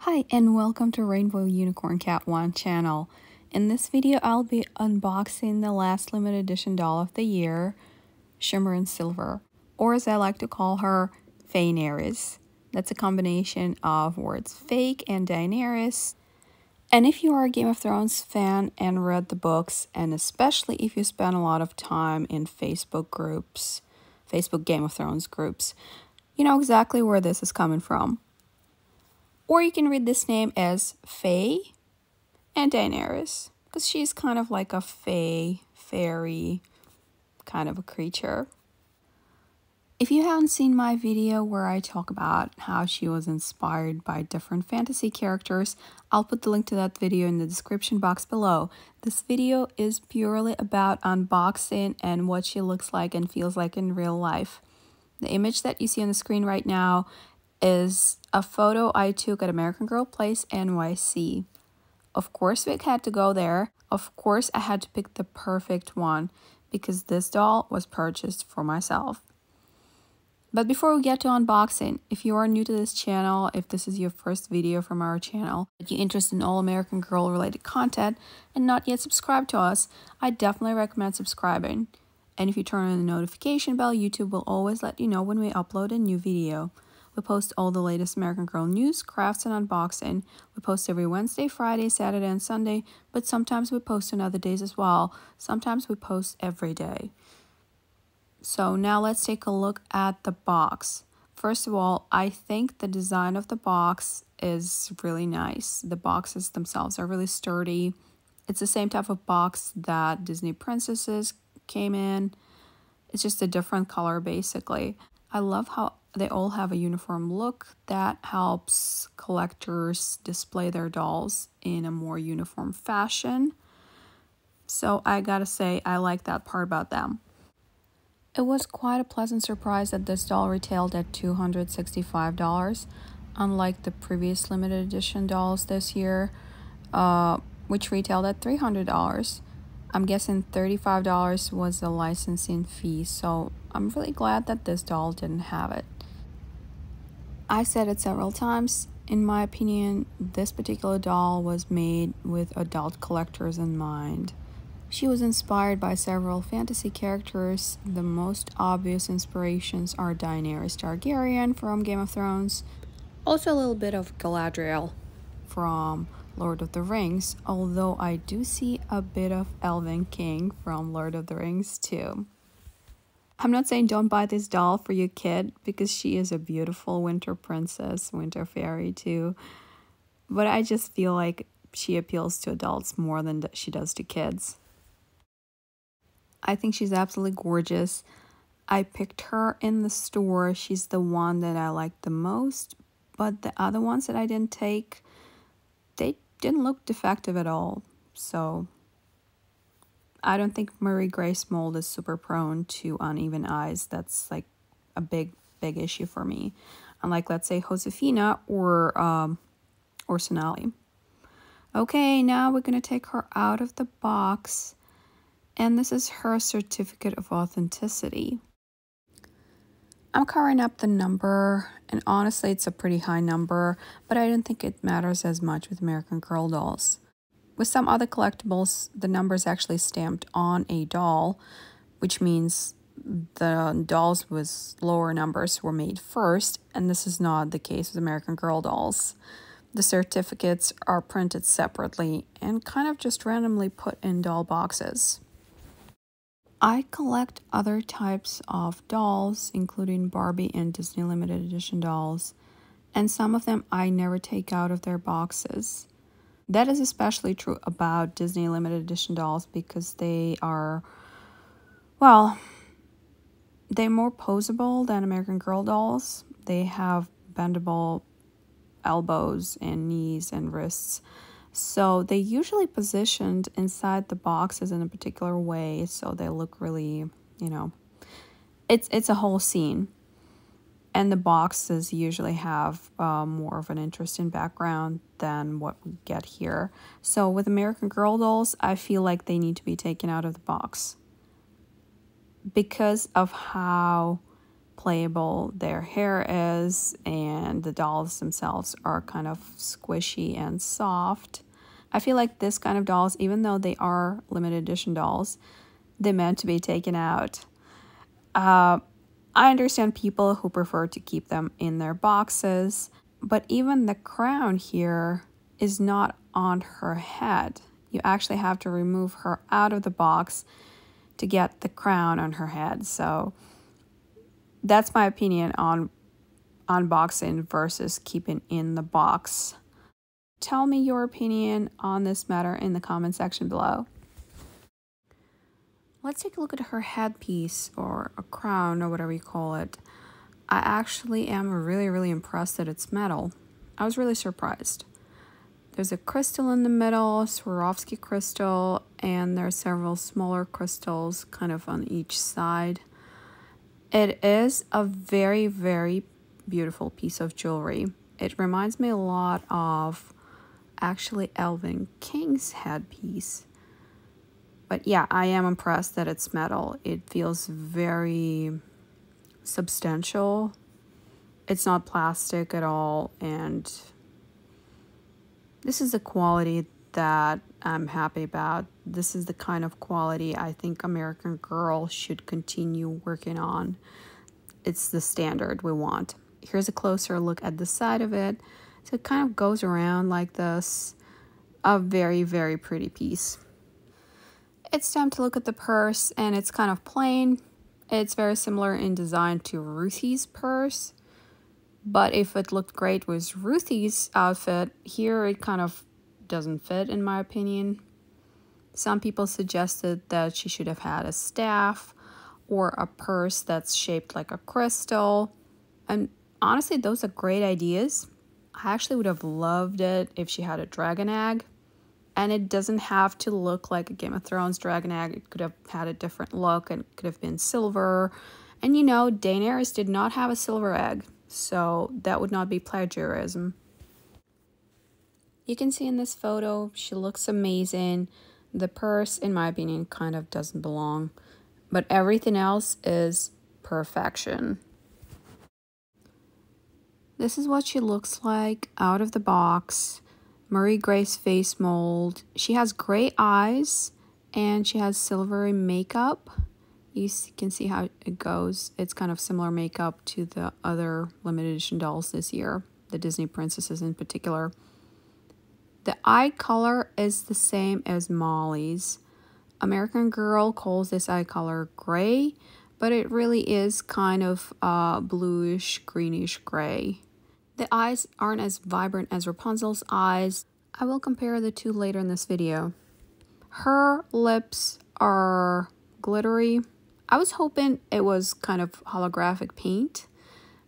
Hi and welcome to Rainbow Unicorn Cat 1 channel. In this video, I'll be unboxing the last limited edition doll of the year, Shimmering Silver, or as I like to call her, Faenerys. That's a combination of words fake and Daenerys. And if you are a Game of Thrones fan and read the books, and especially if you spend a lot of time in Facebook groups, Facebook Game of Thrones groups, you know exactly where this is coming from. Or you can read this name as Fae and Daenerys, because she's kind of like a fae, fairy kind of a creature. If you haven't seen my video where I talk about how she was inspired by different fantasy characters, I'll put the link to that video in the description box below. This video is purely about unboxing and what she looks like and feels like in real life. The image that you see on the screen right now is a photo I took at American Girl Place NYC. Of course we had to go there. Of course I had to pick the perfect one because this doll was purchased for myself. But before we get to unboxing, if you are new to this channel, if this is your first video from our channel, if you're interested in all American Girl related content and not yet subscribed to us, I definitely recommend subscribing. And if you turn on the notification bell, YouTube will always let you know when we upload a new video. We post all the latest American Girl news, crafts, and unboxing. We post every Wednesday, Friday, Saturday, and Sunday, but sometimes we post on other days as well. Sometimes we post every day. So now let's take a look at the box. First of all, I think the design of the box is really nice. The boxes themselves are really sturdy. It's the same type of box that Disney princesses came in. It's just a different color basically. I love how they all have a uniform look that helps collectors display their dolls in a more uniform fashion. So I gotta say, I like that part about them. It was quite a pleasant surprise that this doll retailed at $265, unlike the previous limited edition dolls this year, which retailed at $300. I'm guessing $35 was the licensing fee, so I'm really glad that this doll didn't have it. I said it several times, in my opinion, this particular doll was made with adult collectors in mind. She was inspired by several fantasy characters. The most obvious inspirations are Daenerys Targaryen from Game of Thrones, also a little bit of Galadriel from Lord of the Rings, although I do see a bit of Elven King from Lord of the Rings too. I'm not saying don't buy this doll for your kid because she is a beautiful winter princess, winter fairy too, but I just feel like she appeals to adults more than she does to kids. I think she's absolutely gorgeous. I picked her in the store. She's the one that I like the most, but the other ones that I didn't take, they didn't look defective at all. So I don't think Marie Grace mold is super prone to uneven eyes. That's like a big issue for me. Unlike, let's say, Josefina or Sonali. Okay, now we're gonna take her out of the box. And this is her certificate of authenticity. I'm covering up the number, and honestly, it's a pretty high number, but I don't think it matters as much with American Girl dolls. With some other collectibles, the number is actually stamped on a doll, which means the dolls with lower numbers were made first, and this is not the case with American Girl dolls. The certificates are printed separately and kind of just randomly put in doll boxes. I collect other types of dolls, including Barbie and Disney limited edition dolls, and some of them I never take out of their boxes. That is especially true about Disney limited edition dolls because they are, well, they're more posable than American Girl dolls. They have bendable elbows and knees and wrists. So they usually positioned inside the boxes in a particular way, so they look really, you know, it's a whole scene. And the boxes usually have more of an interesting background than what we get here. So with American Girl dolls, I feel like they need to be taken out of the box because of how playable their hair is, and the dolls themselves are kind of squishy and soft. I feel like this kind of dolls, even though they are limited edition dolls, they're meant to be taken out. I understand people who prefer to keep them in their boxes, but even the crown here is not on her head. You actually have to remove her out of the box to get the crown on her head. So that's my opinion on unboxing versus keeping in the box. Tell me your opinion on this matter in the comment section below. Let's take a look at her headpiece, or a crown, or whatever you call it. I actually am really impressed that it's metal. I was really surprised. There's a crystal in the middle, Swarovski crystal, and there are several smaller crystals kind of on each side. It is a very beautiful piece of jewelry. It reminds me a lot of actually Elven King's headpiece. But yeah, I am impressed that it's metal. It feels very substantial. It's not plastic at all, and this is the quality that I'm happy about. This is the kind of quality I think American Girl should continue working on. It's the standard we want. Here's a closer look at the side of it. So it kind of goes around like this. A very pretty piece. It's time to look at the purse, and it's kind of plain. It's very similar in design to Ruthie's purse, but if it looked great with Ruthie's outfit, here it kind of doesn't fit in my opinion. Some people suggested that she should have had a staff or a purse that's shaped like a crystal, and honestly those are great ideas. I actually would have loved it if she had a dragon egg. And it doesn't have to look like a Game of Thrones dragon egg. It could have had a different look, and it could have been silver. And you know, Daenerys did not have a silver egg, so that would not be plagiarism. You can see in this photo, she looks amazing. The purse, in my opinion, kind of doesn't belong, but everything else is perfection. This is what she looks like out of the box. Marie Grace face mold. She has gray eyes and she has silvery makeup. You can see how it goes. It's kind of similar makeup to the other limited edition dolls this year, the Disney princesses in particular. The eye color is the same as Molly's. American Girl calls this eye color gray, but it really is kind of bluish, greenish gray. The eyes aren't as vibrant as Rapunzel's eyes. I will compare the two later in this video. Her lips are glittery. I was hoping it was kind of holographic paint,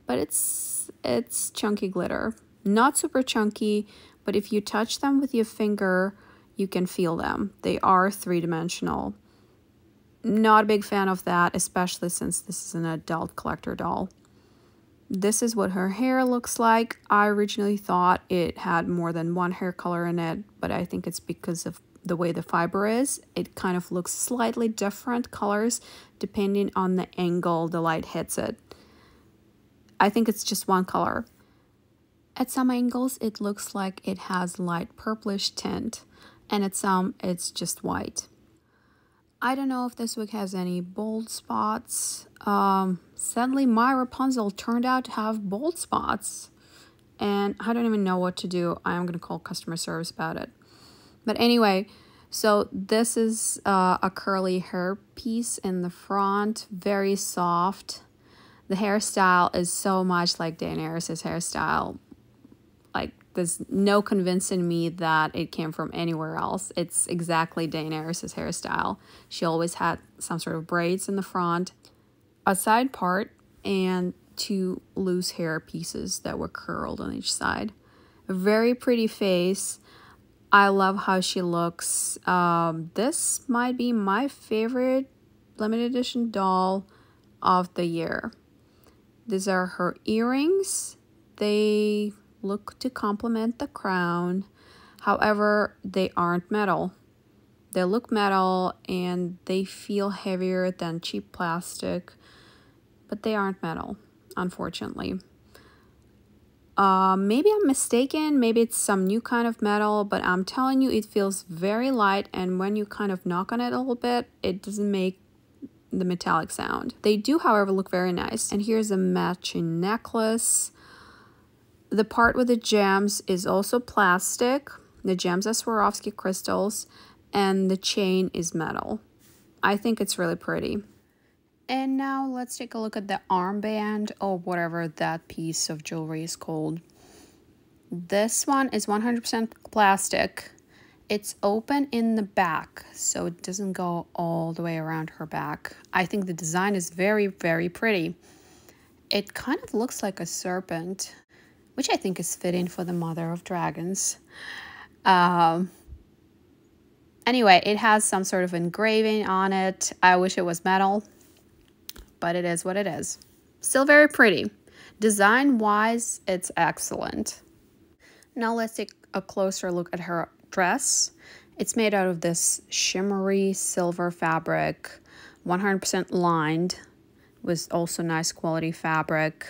but it's chunky glitter. Not super chunky, but if you touch them with your finger, you can feel them. They are three-dimensional. Not a big fan of that, especially since this is an adult collector doll. This is what her hair looks like. I originally thought it had more than one hair color in it, but I think it's because of the way the fiber is. It kind of looks slightly different colors depending on the angle the light hits it. I think it's just one color. At some angles, it looks like it has light purplish tint, and at some, it's just white. I don't know if this wig has any bold spots. Sadly, my Rapunzel turned out to have bold spots, and I don't even know what to do. I am going to call customer service about it. But anyway, so this is a curly hair piece in the front, very soft. The hairstyle is so much like Daenerys' hairstyle. Like, there's no convincing me that it came from anywhere else. It's exactly Daenerys' hairstyle. She always had some sort of braids in the front, a side part, and two loose hair pieces that were curled on each side. A very pretty face. I love how she looks. This might be my favorite limited edition doll of the year. These are her earrings. They look to complement the crown. However, they aren't metal. They look metal and they feel heavier than cheap plastic. but they aren't metal, unfortunately. Maybe I'm mistaken, maybe it's some new kind of metal, but I'm telling you, it feels very light, and when you kind of knock on it a little bit, it doesn't make the metallic sound. They do, however, look very nice. And here's a matching necklace. The part with the gems is also plastic. The gems are Swarovski crystals, and the chain is metal. I think it's really pretty. And now let's take a look at the armband, or whatever that piece of jewelry is called. This one is 100% plastic. It's open in the back, so it doesn't go all the way around her back. I think the design is very, very pretty. It kind of looks like a serpent, which I think is fitting for the mother of dragons. Anyway, it has some sort of engraving on it. I wish it was metal, but it is what it is. Still very pretty. Design-wise, it's excellent. Now let's take a closer look at her dress. It's made out of this shimmery silver fabric, 100% lined, with also nice quality fabric.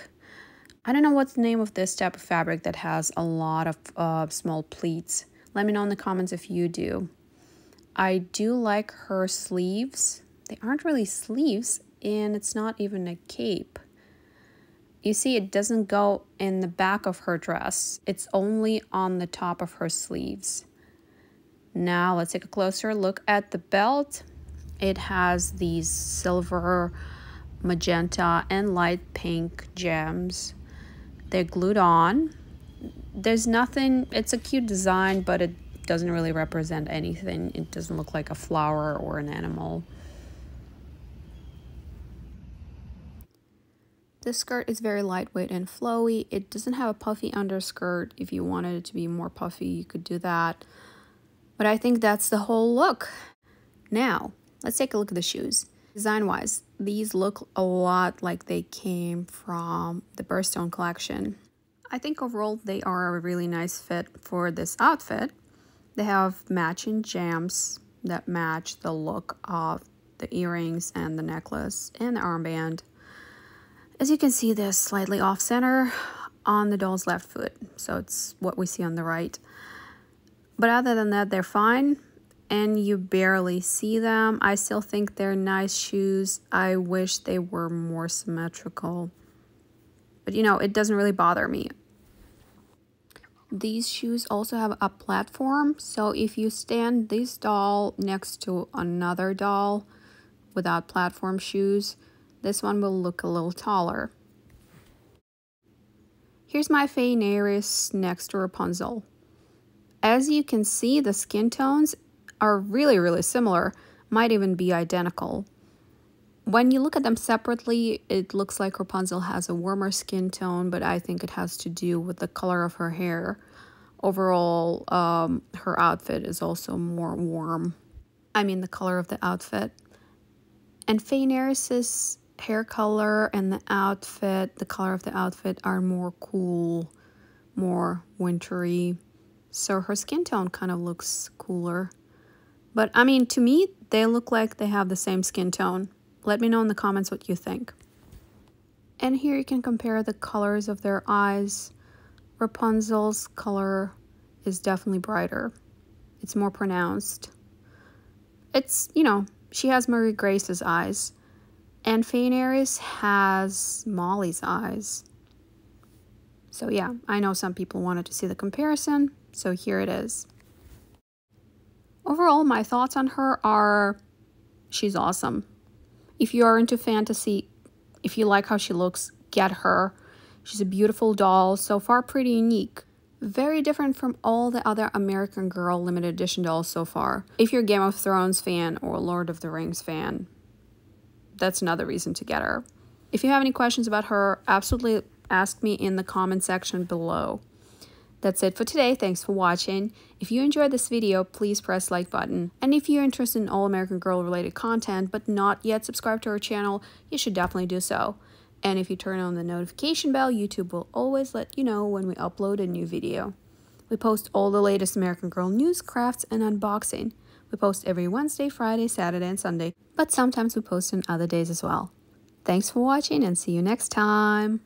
I don't know what's the name of this type of fabric that has a lot of small pleats. Let me know in the comments if you do. I do like her sleeves. They aren't really sleeves, and it's not even a cape. You see, it doesn't go in the back of her dress. It's only on the top of her sleeves. Now let's take a closer look at the belt. It has these silver, magenta, and light pink gems. They're glued on. There's nothing, it's a cute design, but it doesn't really represent anything. It doesn't look like a flower or an animal. This skirt is very lightweight and flowy. It doesn't have a puffy underskirt. If you wanted it to be more puffy, you could do that. But I think that's the whole look. Now, let's take a look at the shoes. Design-wise, these look a lot like they came from the Birthstone collection. I think overall they are a really nice fit for this outfit. They have matching gems that match the look of the earrings and the necklace and the armband. As you can see, they're slightly off-center on the doll's left foot, so it's what we see on the right. But other than that, they're fine, and you barely see them. I still think they're nice shoes. I wish they were more symmetrical. But you know, it doesn't really bother me. These shoes also have a platform, so if you stand this doll next to another doll without platform shoes, this one will look a little taller. Here's my Faenerys next to Rapunzel. As you can see, the skin tones are really, really similar, might even be identical. When you look at them separately, it looks like Rapunzel has a warmer skin tone, but I think it has to do with the color of her hair. Overall, her outfit is also more warm. I mean, the color of the outfit. And Faenerys' hair color and the outfit, the color of the outfit are more cool, more wintry. So her skin tone kind of looks cooler. But I mean, to me, they look like they have the same skin tone. Let me know in the comments what you think. And here you can compare the colors of their eyes. Rapunzel's color is definitely brighter. It's more pronounced. It's, you know, she has Mary Grace's eyes. And Faenerys has Molly's eyes. So yeah, I know some people wanted to see the comparison, so here it is. Overall, my thoughts on her are, she's awesome. If you are into fantasy, if you like how she looks, get her. She's a beautiful doll, so far pretty unique. Very different from all the other American Girl limited edition dolls so far. If you're a Game of Thrones fan or Lord of the Rings fan, that's another reason to get her. If you have any questions about her, absolutely ask me in the comment section below. That's it for today. Thanks for watching. If you enjoyed this video, please press like button. And if you're interested in all American Girl related content but not yet subscribed to our channel, you should definitely do so. And if you turn on the notification bell, YouTube will always let you know when we upload a new video. We post all the latest American Girl news, crafts, and unboxing. We post every Wednesday, Friday, Saturday, and Sunday, but sometimes we post on other days as well. Thanks for watching and see you next time.